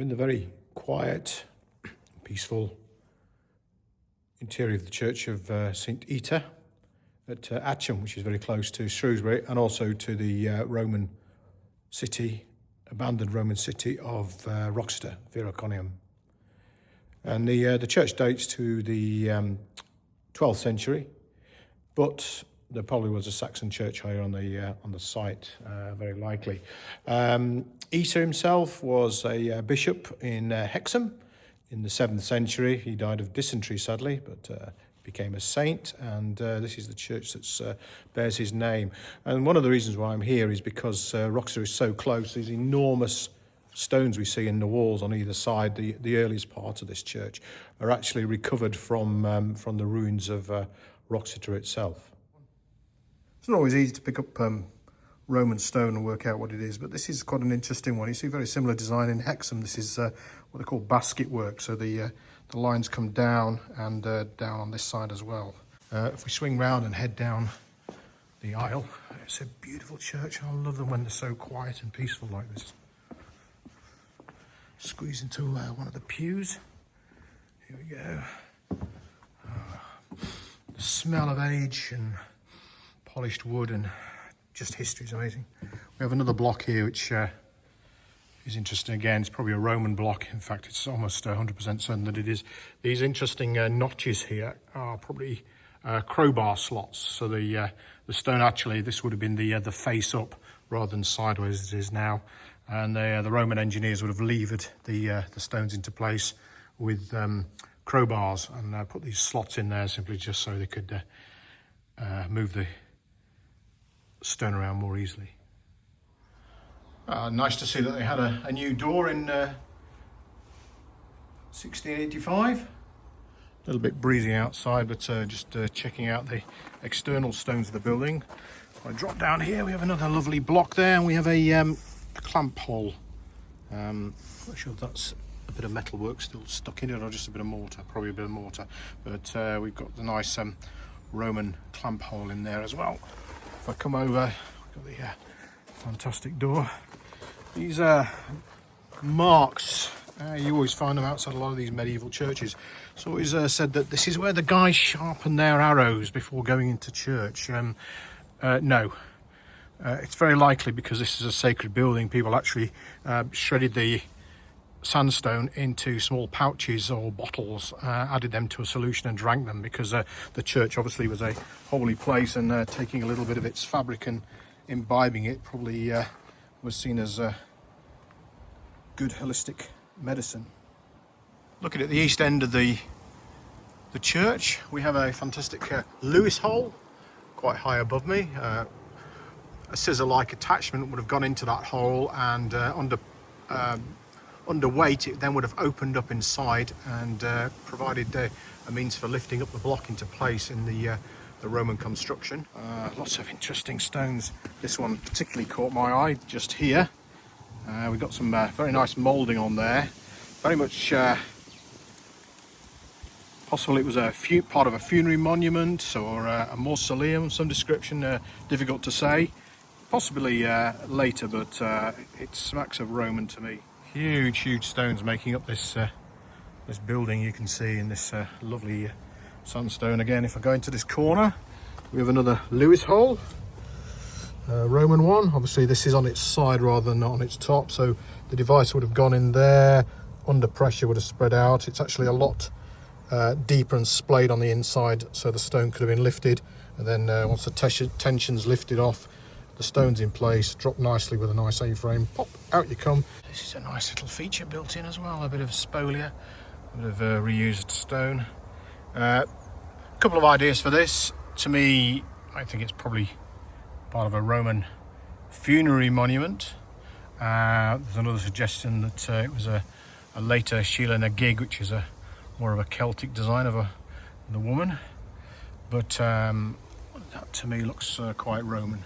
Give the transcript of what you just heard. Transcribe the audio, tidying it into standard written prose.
We're in the very quiet, peaceful interior of the church of St. Eata at Atcham, which is very close to Shrewsbury, and also to the Roman city, abandoned Roman city of Roxeter, Viraconium. And the church dates to the 12th century, but there probably was a Saxon church here on the site, very likely. Eata himself was a bishop in Hexham in the 7th century. He died of dysentery, sadly, but became a saint, and this is the church that bears his name. And one of the reasons why I'm here is because Roxeter is so close. These enormous stones we see in the walls on either side, the earliest part of this church, are actually recovered from the ruins of Roxeter itself. It's not always easy to pick up Roman stone and work out what it is, but this is quite an interesting one. You see very similar design in Hexham. This is what they call basket work, so the lines come down and down on this side as well. If we swing round and head down the aisle, it's a beautiful church. I love them when they're so quiet and peaceful like this. Squeeze into one of the pews. Here we go. The smell of age and polished wood and just history is amazing. We have another block here which is interesting again. It's probably a Roman block. In fact, it's almost 100% certain that it is. These interesting notches here are probably crowbar slots. So the stone, actually, this would have been the face up rather than sideways as it is now. And the Roman engineers would have levered the stones into place with crowbars and put these slots in there simply just so they could move the stone around more easily. Nice to see that they had a new door in 1685. A little bit breezy outside, but just checking out the external stones of the building. I drop down here, we have another lovely block there, and we have a clamp hole. Not sure if that's a bit of metal work still stuck in it or just a bit of mortar, probably a bit of mortar, but we've got the nice Roman clamp hole in there as well. If I come over, we've got the fantastic door. These marks, you always find them outside a lot of these medieval churches. It's always said that this is where the guys sharpen their arrows before going into church. No. It's very likely, because this is a sacred building, people actually shredded the sandstone into small pouches or bottles, added them to a solution and drank them, because the church obviously was a holy place, and taking a little bit of its fabric and imbibing it probably was seen as good holistic medicine. Looking at the east end of the church, we have a fantastic Lewis hole quite high above me. A scissor-like attachment would have gone into that hole, and under weight it then would have opened up inside and provided a means for lifting up the block into place in the Roman construction. Lots of interesting stones. This one particularly caught my eye just here. We've got some very nice moulding on there, very much possible it was part of a funerary monument or a mausoleum of some description, difficult to say. Possibly later, but it smacks of Roman to me. Huge stones making up this this building you can see in this lovely sandstone. Again, if I go into this corner, we have another Lewis hole, Roman one. Obviously this is on its side rather than on its top, so the device would have gone in there, under pressure would have spread out. It's actually a lot deeper and splayed on the inside, so the stone could have been lifted, and then once the tension's lifted off, the stone's in place, drop nicely with a nice A-frame, pop, out you come. This is a nice little feature built in as well, a bit of spolia, a bit of reused stone. A couple of ideas for this. To me, I think it's probably part of a Roman funerary monument. There's another suggestion that it was a later Sheila na gig, which is more of a Celtic design of the woman, but that to me looks quite Roman.